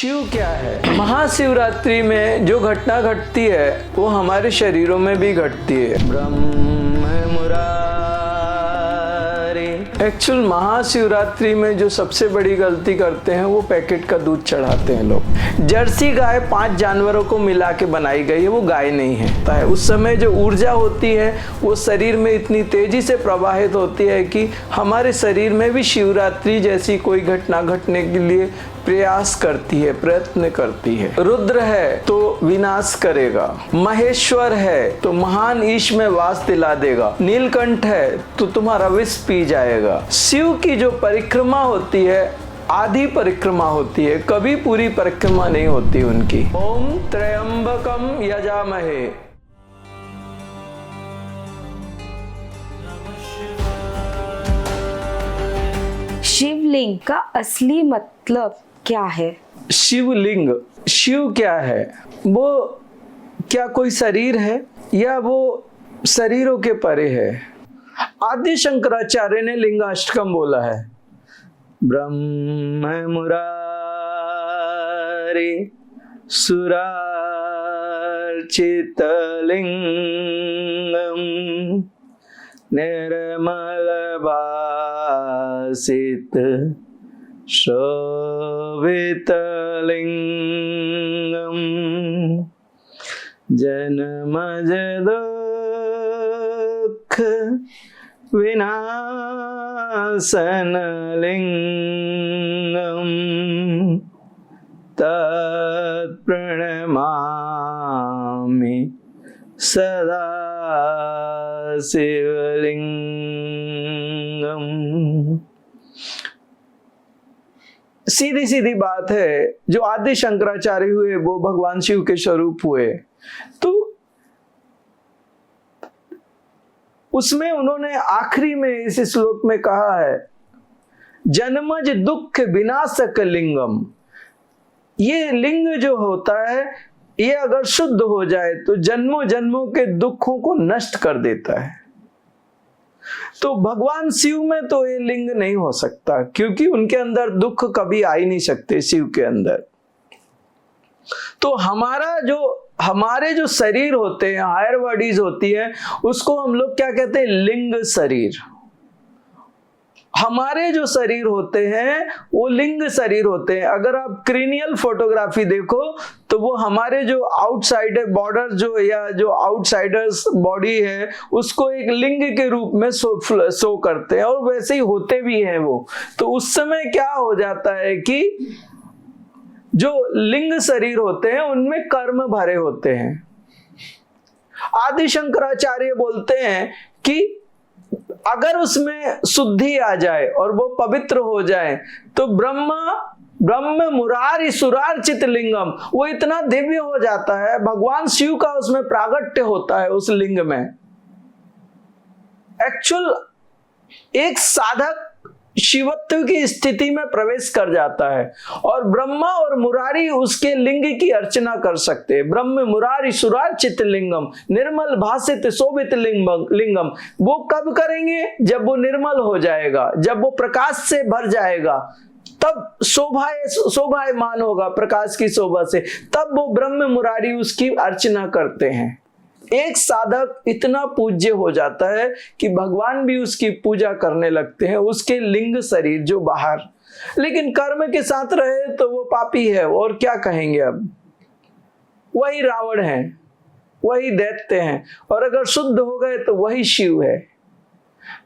शिव क्या है? महाशिवरात्रि में जो घटना घटती है वो हमारे शरीरों में भी घटती है। ब्रह्म मुरारी। एक्चुअल महाशिवरात्रि में जो सबसे बड़ी गलती करते हैं वो पैकेट का दूध चढ़ाते हैं लोग। जर्सी गाय 5 जानवरों को मिला के बनाई गई है, वो गाय नहीं है। उस समय जो ऊर्जा होती है वो शरीर में इतनी तेजी से प्रवाहित होती है कि हमारे शरीर में भी शिवरात्रि जैसी कोई घटना घटने के लिए प्रयास करती है, प्रयत्न करती है। रुद्र है तो विनाश करेगा, महेश्वर है तो महान ईश में वास दिला देगा, नीलकंठ है तो तुम्हारा विष पी जाएगा। शिव की जो परिक्रमा होती है आधी परिक्रमा होती है, कभी पूरी परिक्रमा नहीं होती उनकी। ओम त्र्यंबकम यजामहे। शिवलिंग का असली मतलब क्या है? शिवलिंग, शिव क्या है? वो क्या कोई शरीर है या वो शरीरों के परे है? आदि शंकराचार्य ने लिंगाष्टकम बोला है। ब्रह्म मुरारी सुरार्चितलिंगम निर्मल भासित शोभितलिंगम जन्मज दुःख विनाशनलिंगम तत्प्रणमामि सदा शिवलिंगम। सीधी सीधी बात है, जो आदि शंकराचार्य हुए वो भगवान शिव के स्वरूप हुए, तो उसमें उन्होंने आखिरी में इस श्लोक में कहा है जन्मज दुख विनाशक लिंगम। ये लिंग जो होता है ये अगर शुद्ध हो जाए तो जन्मों जन्मों के दुखों को नष्ट कर देता है। तो भगवान शिव में तो ये लिंग नहीं हो सकता, क्योंकि उनके अंदर दुख कभी आ ही नहीं सकते शिव के अंदर। तो हमारे जो शरीर होते हैं, हायर बॉडीज होती है, उसको हम लोग क्या कहते हैं? लिंग शरीर। हमारे जो शरीर होते हैं वो लिंग शरीर होते हैं। अगर आप क्रीनियल फोटोग्राफी देखो तो वो हमारे जो आउटसाइड बॉर्डर जो आउटसाइडर्स बॉडी है उसको एक लिंग के रूप में शो करते हैं, और वैसे ही होते भी हैं वो। तो उस समय क्या हो जाता है कि जो लिंग शरीर होते हैं उनमें कर्म भरे होते हैं। आदि शंकराचार्य बोलते हैं कि अगर उसमें शुद्धि आ जाए और वो पवित्र हो जाए तो ब्रह्म मुरारी सुरार्चित लिंगम, वो इतना दिव्य हो जाता है, भगवान शिव का उसमें प्रागट्य होता है उस लिंग में। एक्चुअल एक साधक शिवत्व की स्थिति में प्रवेश कर जाता है और ब्रह्मा और मुरारी उसके लिंग की अर्चना कर सकते हैं। ब्रह्म मुरारी सुरार्चित लिंगम निर्मल भासित शोभित लिंगम। वो कब करेंगे? जब वो निर्मल हो जाएगा, जब वो प्रकाश से भर जाएगा, तब शोभायमान होगा प्रकाश की शोभा से, तब वो ब्रह्म मुरारी उसकी अर्चना करते हैं। एक साधक इतना पूज्य हो जाता है कि भगवान भी उसकी पूजा करने लगते हैं, उसके लिंग शरीर जो बाहर। लेकिन कर्म के साथ रहे तो वो पापी है, और क्या कहेंगे? अब वही रावण है, वही दैत्य हैं, और अगर शुद्ध हो गए तो वही शिव है।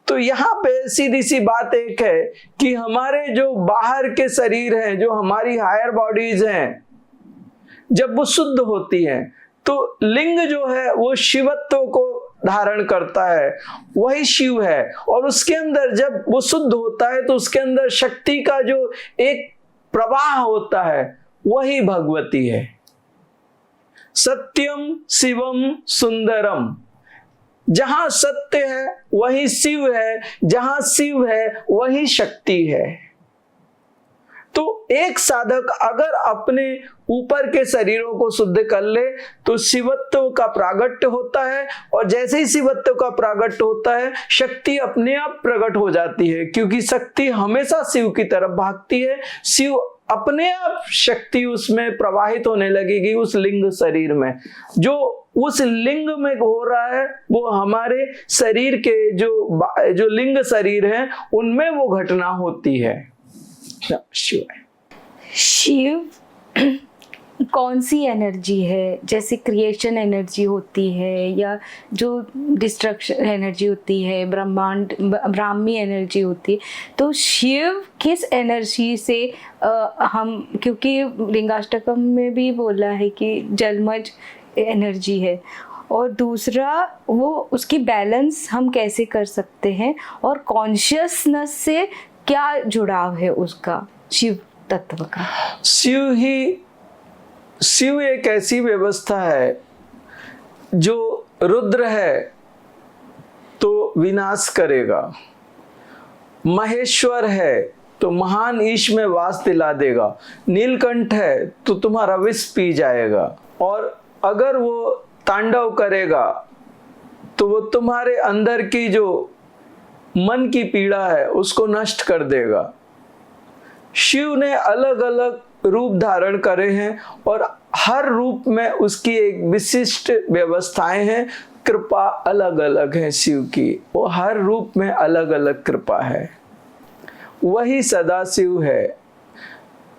तो यहाँ पे सीधी सी बात एक है कि हमारे जो बाहर के शरीर हैं, जो हमारी हायर बॉडीज हैं, जब वो शुद्ध होती हैं तो लिंग जो है वो शिवत्व को धारण करता है, वही शिव है। और उसके अंदर जब वो शुद्ध होता है तो उसके अंदर शक्ति का जो एक प्रवाह होता है वही भगवती है। सत्यम शिवम सुंदरम। जहां सत्य है वही शिव है, जहां शिव है वही शक्ति है। तो एक साधक अगर अपने ऊपर के शरीरों को शुद्ध कर ले तो शिवत्व का प्रागट्य होता है, और जैसे ही शिवत्व का प्रागट्य होता है शक्ति अपने आप प्रकट हो जाती है, क्योंकि शक्ति हमेशा शिव की तरफ भागती है। शिव अपने आप शक्ति उसमें प्रवाहित होने लगेगी उस लिंग शरीर में। जो उस लिंग में हो रहा है वो हमारे शरीर के जो लिंग शरीर है उनमें वो घटना होती है। शिव कौन सी एनर्जी है? जैसे क्रिएशन एनर्जी होती है या जो डिस्ट्रक्शन एनर्जी होती है, ब्राह्मी एनर्जी होती है, तो शिव किस एनर्जी से हम, क्योंकि लिंगाष्टकम में भी बोला है कि जलमज एनर्जी है, और दूसरा वो उसकी बैलेंस हम कैसे कर सकते हैं, और कॉन्शियसनेस से क्या जुड़ाव है उसका शिव तत्व का? शिव एक ऐसी व्यवस्था है जो रुद्र है तो विनाश करेगा, महेश्वर है तो महान ईश में वास दिला देगा, नीलकंठ है तो तुम्हारा विष पी जाएगा, और अगर वो तांडव करेगा तो वो तुम्हारे अंदर की जो मन की पीड़ा है उसको नष्ट कर देगा। शिव ने अलग अलग रूप धारण करे हैं और हर रूप में उसकी एक विशिष्ट व्यवस्थाएं हैं, कृपा अलग अलग है शिव की, वो हर रूप में अलग अलग कृपा है। वही सदाशिव है।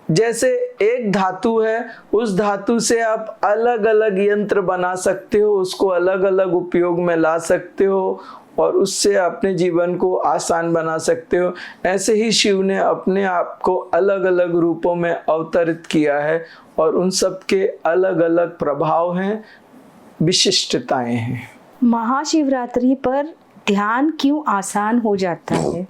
जैसे एक धातु है, उस धातु से आप अलग अलग यंत्र बना सकते हो, उसको अलग अलग उपयोग में ला सकते हो और उससे अपने जीवन को आसान बना सकते हो। ऐसे ही शिव ने अपने आप को अलग अलग रूपों में अवतरित किया है और उन सब के अलग अलग प्रभाव हैं, विशिष्टताएं हैं। महाशिवरात्रि पर ध्यान क्यों आसान हो जाता है?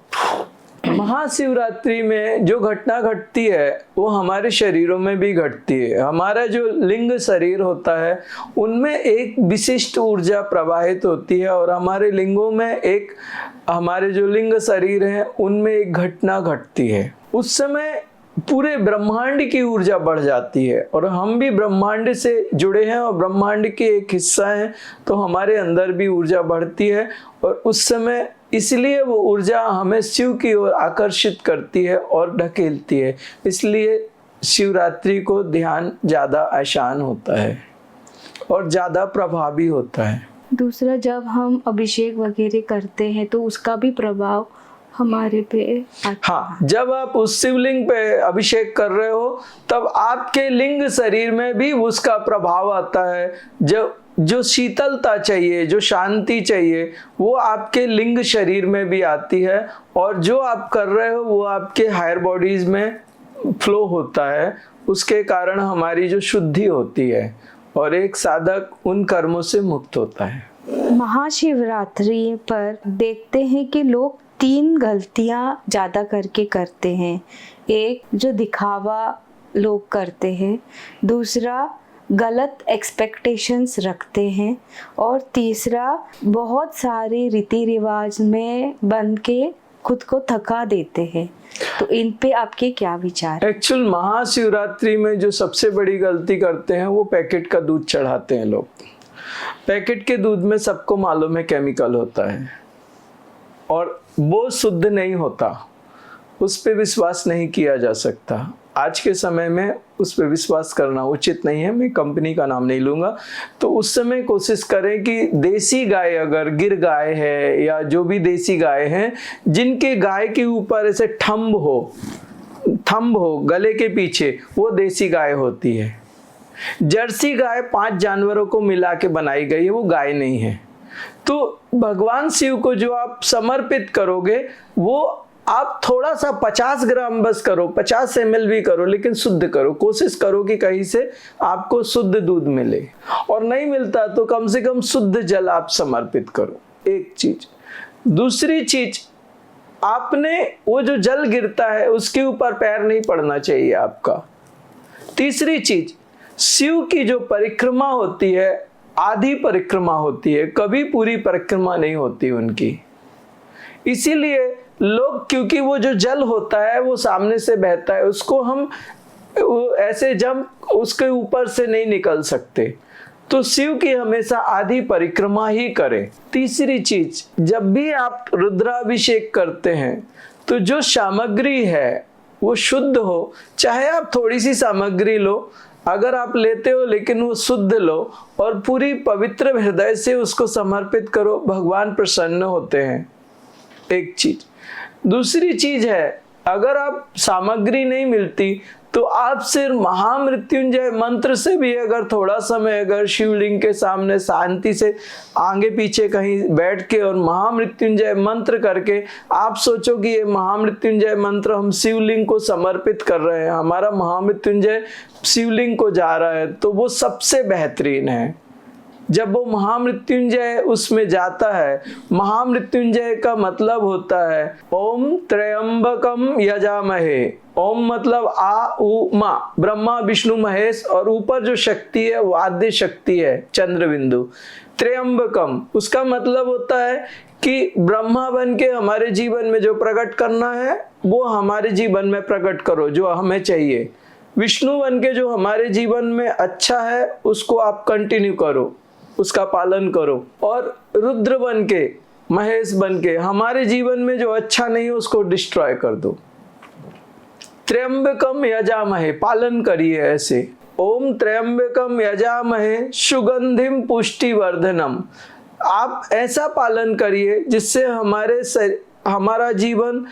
महाशिवरात्रि में जो घटना घटती है वो हमारे शरीरों में भी घटती है। हमारा जो लिंग शरीर होता है उनमें एक विशिष्ट ऊर्जा प्रवाहित होती है और हमारे लिंगों में एक, हमारे जो लिंग शरीर हैं उनमें एक घटना घटती है। उस समय पूरे ब्रह्मांड की ऊर्जा बढ़ जाती है और हम भी ब्रह्मांड से जुड़े हैं और ब्रह्मांड के एक हिस्सा हैं, तो हमारे अंदर भी ऊर्जा बढ़ती है और उस समय इसलिए वो ऊर्जा हमें शिव की ओर आकर्षित करती है और ढकेलती है। इसलिए शिवरात्रि को ध्यान ज़्यादा आसान होता है और ज़्यादा प्रभावी होता है। दूसरा, जब हम अभिषेक वगैरह करते हैं तो उसका भी प्रभाव हमारे पे आता है। हाँ, जब आप उस शिवलिंग पे अभिषेक कर रहे हो तब आपके लिंग शरीर में भी उसका प्रभाव आता है। जो शीतलता चाहिए, जो शांति चाहिए, वो आपके लिंग शरीर में भी आती है और जो आप कर रहे हो वो आपके हायर बॉडीज में फ्लो होता है। उसके कारण हमारी जो शुद्धि होती है और एक साधक उन कर्मों से मुक्त होता है। महाशिवरात्रि पर देखते हैं कि लोग 3 गलतियां ज्यादा करके करते हैं। एक, जो दिखावा लोग करते हैं, दूसरा गलत एक्सपेक्टेशंस रखते हैं, और तीसरा बहुत सारे रीति रिवाज में बंध के खुद को थका देते हैं। तो इन पे आपके क्या विचार? एक्चुअल महाशिवरात्रि में जो सबसे बड़ी गलती करते हैं वो पैकेट का दूध चढ़ाते हैं लोग। पैकेट के दूध में सबको मालूम है केमिकल होता है और वो शुद्ध नहीं होता, उस पे विश्वास नहीं किया जा सकता। आज के समय में उस पे विश्वास करना उचित नहीं है। मैं कंपनी का नाम नहीं लूँगा। तो उस समय कोशिश करें कि देसी गाय, अगर गिर गाय है या जो भी देसी गाय हैं, जिनके गाय के ऊपर ऐसे थंब हो गले के पीछे, वो देसी गाय होती है। जर्सी गाय 5 जानवरों को मिला के बनाई गई है, वो गाय नहीं है। तो भगवान शिव को जो आप समर्पित करोगे वो आप थोड़ा सा 50 ग्राम बस करो, 50 ml भी करो, लेकिन शुद्ध करो। कोशिश करो कि कहीं से आपको शुद्ध दूध मिले, और नहीं मिलता तो कम से कम शुद्ध जल आप समर्पित करो। एक चीज। दूसरी चीज, आपने वो जो जल गिरता है उसके ऊपर पैर नहीं पड़ना चाहिए आपका। तीसरी चीज, शिव की जो परिक्रमा होती है आधी परिक्रमा होती है, कभी पूरी परिक्रमा नहीं होती उनकी। इसीलिए लोग, क्योंकि वो जो जल होता है वो सामने से बहता है, उसको हम ऐसे जंप उसके ऊपर से नहीं निकल सकते, तो शिव की हमेशा आधी परिक्रमा ही करें। तीसरी चीज, जब भी आप रुद्राभिषेक करते हैं तो जो सामग्री है वो शुद्ध हो, चाहे आप थोड़ी सी सामग्री लो, अगर आप लेते हो लेकिन वो शुद्ध लो और पूरी पवित्र हृदय से उसको समर्पित करो, भगवान प्रसन्न होते हैं। एक चीज। दूसरी चीज है, अगर आप सामग्री नहीं मिलती तो आप सिर्फ महामृत्युंजय मंत्र से भी अगर थोड़ा समय अगर शिवलिंग के सामने शांति से आगे पीछे कहीं बैठ के और महामृत्युंजय मंत्र करके आप सोचो कि ये महामृत्युंजय मंत्र हम शिवलिंग को समर्पित कर रहे हैं, हमारा महामृत्युंजय शिवलिंग को जा रहा है, तो वो सबसे बेहतरीन है। जब वो महामृत्युंजय उसमें जाता है, महामृत्युंजय का मतलब होता है ओम त्र्यंबकम यजामहे। ओम मतलब आ उ मा, ब्रह्मा विष्णु महेश, और ऊपर जो शक्ति है वो आद्य शक्ति है, चंद्र बिंदु। त्र्यंबकम उसका मतलब होता है कि ब्रह्मा बन के हमारे जीवन में जो प्रकट करना है वो हमारे जीवन में प्रकट करो, जो हमें चाहिए। विष्णु बन के जो हमारे जीवन में अच्छा है उसको आप कंटिन्यू करो, उसका पालन करो। और रुद्र बन के, महेश बन के हमारे जीवन में जो अच्छा नहीं है उसको डिस्ट्रॉय कर दो। त्र्यंबकम यजामहे, पालन करिए ऐसे। ओम त्र्यंबकम यजामहे सुगंधिम पुष्टिवर्धनम। आप ऐसा पालन करिए जिससे हमारा जीवन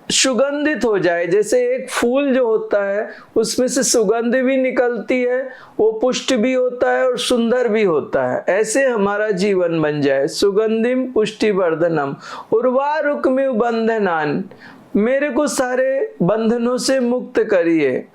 सुगंधित हो जाए। जैसे एक फूल जो होता है उसमें से सुगंध भी निकलती है, वो पुष्ट भी होता है और सुंदर भी होता है, ऐसे हमारा जीवन बन जाए। सुगंधिम पुष्टिवर्धनम उर्वारुकमिव बंधनान, मेरे को सारे बंधनों से मुक्त करिए।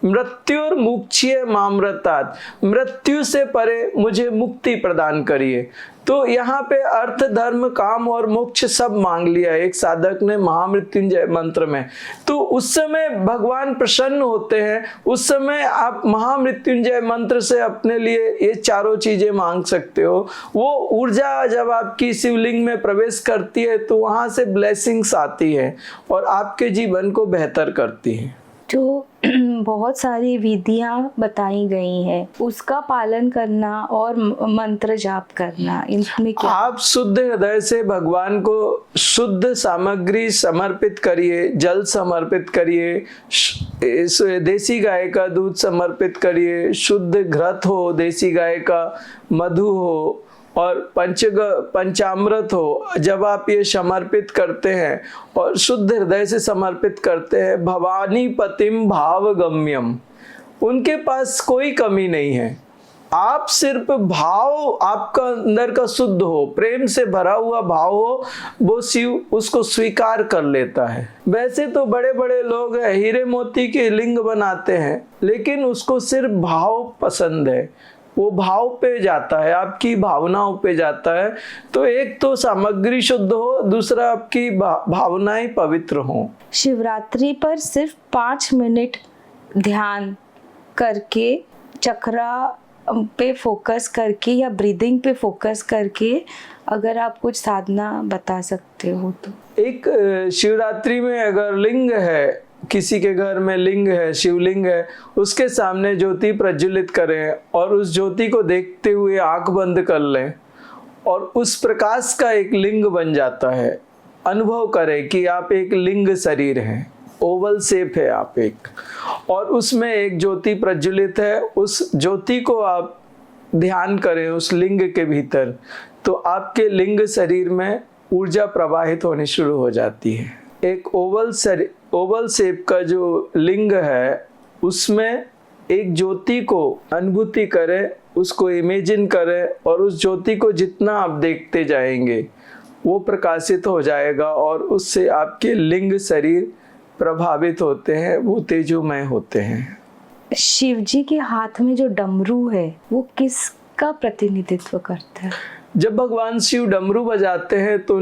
मृत्यु और मुक्षीय मामृतात, मृत्यु से परे मुझे मुक्ति प्रदान करिए। तो यहाँ पे अर्थ धर्म काम और मोक्ष सब मांग लिया एक साधक ने महामृत्युंजय मंत्र में। तो उस समय भगवान प्रसन्न होते हैं, उस समय आप महामृत्युंजय मंत्र से अपने लिए ये चारों चीजें मांग सकते हो। वो ऊर्जा जब आपकी शिवलिंग में प्रवेश करती है तो वहां से ब्लेसिंग्स आती है और आपके जीवन को बेहतर करती है। जो बहुत सारी विधियां बताई गई हैं, उसका पालन करना और मंत्र जाप करना, इनमें क्या? आप शुद्ध हृदय से भगवान को शुद्ध सामग्री समर्पित करिए, जल समर्पित करिए, देसी गाय का दूध समर्पित करिए, शुद्ध घृत हो, देसी गाय का मधु हो और पंचामृत हो। जब आप ये समर्पित करते हैं और शुद्ध हृदय से समर्पित करते हैं, भवानी पतिम भावगम्यम, उनके पास कोई कमी नहीं है। आप सिर्फ भाव आपका अंदर का शुद्ध हो, प्रेम से भरा हुआ भाव हो, वो शिव उसको स्वीकार कर लेता है। वैसे तो बड़े बड़े लोग हीरे मोती के लिंग बनाते हैं, लेकिन उसको सिर्फ भाव पसंद है, वो भाव पे जाता है, आपकी भावनाओं पे जाता है। तो एक तो सामग्री शुद्ध हो, दूसरा आपकी भावनाएं पवित्र हो। शिवरात्रि पर सिर्फ 5 मिनट ध्यान करके, चक्रा पे फोकस करके या ब्रीदिंग पे फोकस करके अगर आप कुछ साधना बता सकते हो तो। एक शिवरात्रि में अगर लिंग है, किसी के घर में लिंग है, शिवलिंग है, उसके सामने ज्योति प्रज्वलित करें और उस ज्योति को देखते हुए आंख बंद कर लें और उस प्रकाश का एक लिंग बन जाता है। अनुभव करें कि आप एक लिंग शरीर हैं, ओवल शेप है आप एक, और उसमें एक ज्योति प्रज्वलित है। उस ज्योति को आप ध्यान करें उस लिंग के भीतर, तो आपके लिंग शरीर में ऊर्जा प्रवाहित होनी शुरू हो जाती है। एक ओवल शेप का जो लिंग है उसमें एक ज्योति को अनुभूति करें, उसको इमेजिन करें और उस ज्योति को जितना आप देखते जाएंगे वो प्रकाशित हो जाएगा और उससे आपके लिंग शरीर प्रभावित होते हैं, वो तेजोमय होते हैं। शिव जी के हाथ में जो डमरू है वो किसका प्रतिनिधित्व करता है? जब भगवान शिव डमरू बजाते हैं तो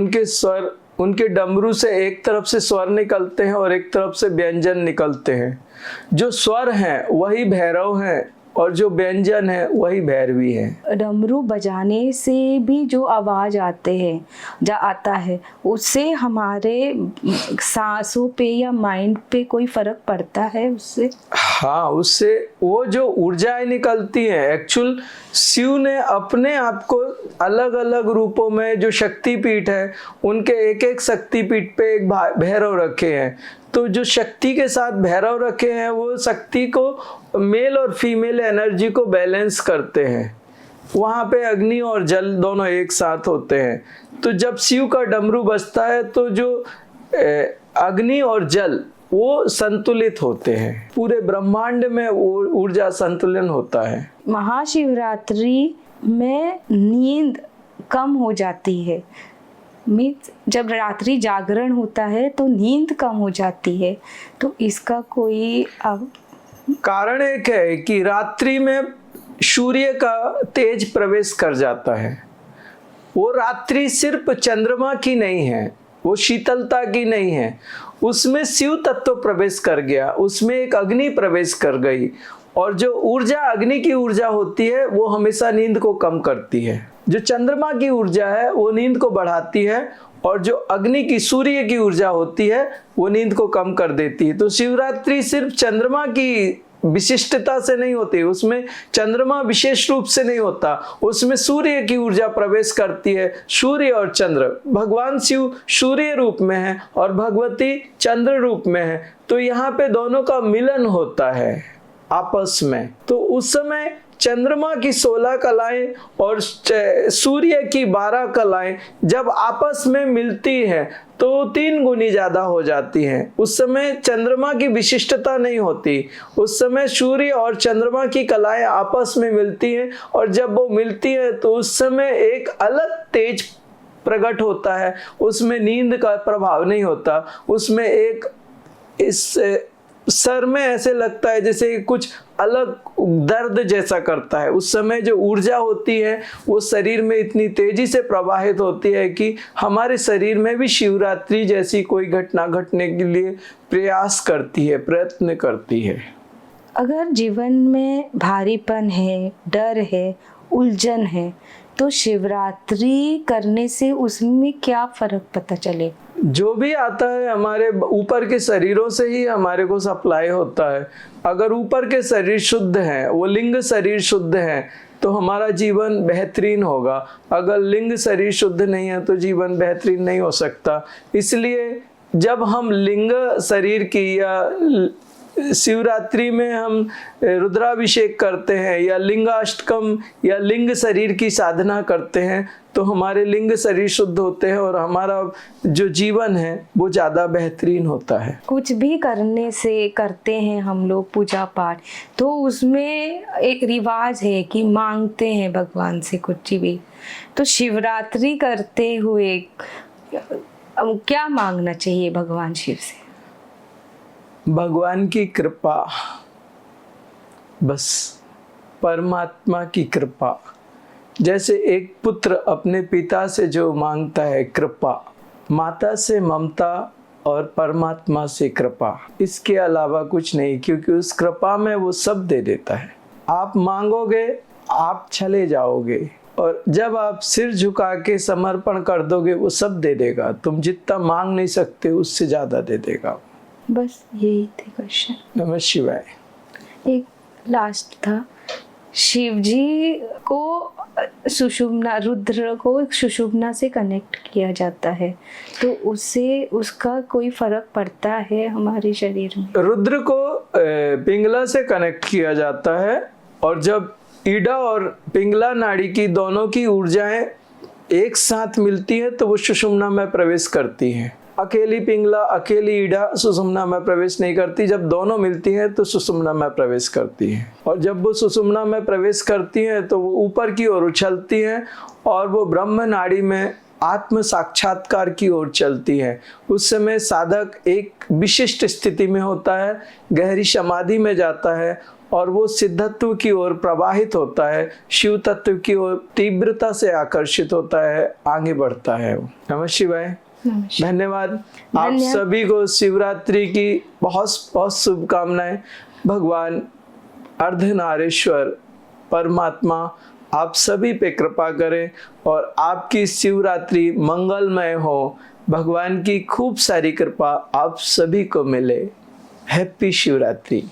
उनके डमरू से एक तरफ से स्वर निकलते हैं और एक तरफ से व्यंजन निकलते हैं। जो स्वर हैं वही भैरव हैं और जो व्यंजन है वही भैरवी है। डमरू बजाने से भी जो आवाज आता है उससे हमारे सांसों पे या माइंड पे कोई फर्क पड़ता है उससे? हाँ, उससे वो जो ऊर्जाएं निकलती हैं, एक्चुअल शिव ने अपने आप को अलग अलग रूपों में, जो शक्तिपीठ है उनके एक एक शक्तिपीठ पे एक भैरव रखे हैं। तो जो शक्ति के साथ भैरव रखे हैं वो शक्ति को, मेल और फीमेल एनर्जी को बैलेंस करते हैं। वहाँ पे अग्नि और जल दोनों एक साथ होते हैं। तो जब शिव का डमरू बजता है तो जो अग्नि और जल वो संतुलित होते हैं, पूरे ब्रह्मांड में ऊर्जा संतुलन होता है। महाशिवरात्रि में नींद कम हो जाती है, मीन्स जब रात्रि जागरण होता है तो नींद कम हो जाती है, तो इसका कोई कारण एक है कि रात्रि में सूर्य का तेज प्रवेश कर जाता है। वो रात्रि सिर्फ चंद्रमा की नहीं है, वो शीतलता की नहीं है, उसमें शिव तत्व प्रवेश कर गया, उसमें एक अग्नि प्रवेश कर गई। और जो ऊर्जा अग्नि की ऊर्जा होती है वो हमेशा नींद को कम करती है। जो चंद्रमा की ऊर्जा है वो नींद को बढ़ाती है, और जो अग्नि की, सूर्य की ऊर्जा होती है वो नींद को कम कर देती है। तो शिवरात्रि सिर्फ चंद्रमा की विशिष्टता से नहीं होती, उसमें चंद्रमा विशेष रूप से नहीं होता, उसमें सूर्य की ऊर्जा प्रवेश करती है। सूर्य और चंद्र, भगवान शिव सूर्य रूप में है और भगवती चंद्र रूप में है, तो यहाँ पे दोनों का मिलन होता है आपस में। तो उस समय चंद्रमा की 16 कलाएं और सूर्य की 12 कलाएं जब आपस में मिलती हैं तो 3 गुनी ज्यादा हो जाती हैं। उस समय चंद्रमा की विशिष्टता नहीं होती, उस समय सूर्य और चंद्रमा की कलाएं आपस में मिलती हैं, और जब वो मिलती हैं तो उस समय एक अलग तेज प्रकट होता है। उसमें नींद का प्रभाव नहीं होता, उसमें एक इस सर में ऐसे लगता है जैसे कुछ अलग दर्द जैसा करता है। उस समय जो ऊर्जा होती है वो शरीर में इतनी तेजी से प्रवाहित होती है कि हमारे शरीर में भी शिवरात्रि जैसी कोई घटना घटने के लिए प्रयास करती है, प्रयत्न करती है। अगर जीवन में भारीपन है, डर है, उलझन है, तो शिवरात्रि करने से उसमें क्या फर्क पता चले? जो भी आता है हमारे ऊपर के शरीरों से ही हमारे को सप्लाई होता है। अगर ऊपर के शरीर शुद्ध हैं, वो लिंग शरीर शुद्ध हैं, तो हमारा जीवन बेहतरीन होगा। अगर लिंग शरीर शुद्ध नहीं है तो जीवन बेहतरीन नहीं हो सकता। इसलिए जब हम लिंग शरीर की या शिवरात्रि में हम रुद्राभिषेक करते हैं या लिंगाष्टकम या लिंग शरीर की साधना करते हैं तो हमारे लिंग शरीर शुद्ध होते हैं और हमारा जो जीवन है वो ज़्यादा बेहतरीन होता है। कुछ भी करने से करते हैं हम लोग पूजा पाठ, तो उसमें एक रिवाज है कि मांगते हैं भगवान से कुछ भी। तो शिवरात्रि करते हुए क्या मांगना चाहिए भगवान शिव से? भगवान की कृपा, बस परमात्मा की कृपा। जैसे एक पुत्र अपने पिता से जो मांगता है कृपा, माता से ममता और परमात्मा से कृपा, इसके अलावा कुछ नहीं, क्योंकि उस कृपा में वो सब दे देता है। आप मांगोगे आप चले जाओगे, और जब आप सिर झुका के समर्पण कर दोगे वो सब दे देगा। तुम जितना मांग नहीं सकते उससे ज़्यादा दे देगा। बस यही थे क्वेश्चन। नमः शिवाय। एक लास्ट था, शिव जी को सुषुम्ना, रुद्र को सुषुम्ना से कनेक्ट किया जाता है, तो उससे उसका कोई फर्क पड़ता है हमारे शरीर में? रुद्र को पिंगला से कनेक्ट किया जाता है, और जब ईडा और पिंगला नाड़ी की दोनों की ऊर्जाएं एक साथ मिलती है तो वो सुषुम्ना में प्रवेश करती हैं। अकेली पिंगला, अकेली ईडा सुषुम्ना में प्रवेश नहीं करती, जब दोनों मिलती हैं तो सुषुम्ना में प्रवेश करती हैं। और जब वो सुषुम्ना में प्रवेश करती हैं तो वो ऊपर की ओर उछलती हैं और वो ब्रह्म नाड़ी में आत्म साक्षात्कार की ओर चलती है। उस समय साधक एक विशिष्ट स्थिति में होता है, गहरी समाधि में जाता है और वो सिद्धत्व की ओर प्रवाहित होता है, शिव तत्व की ओर तीव्रता से आकर्षित होता है, आगे बढ़ता है। नमः शिवाय। धन्यवाद। आप सभी को शिवरात्रि की बहुत बहुत शुभकामनाएं। भगवान अर्धनारीश्वर परमात्मा आप सभी पे कृपा करें और आपकी शिवरात्रि मंगलमय हो। भगवान की खूब सारी कृपा आप सभी को मिले। हैप्पी शिवरात्रि।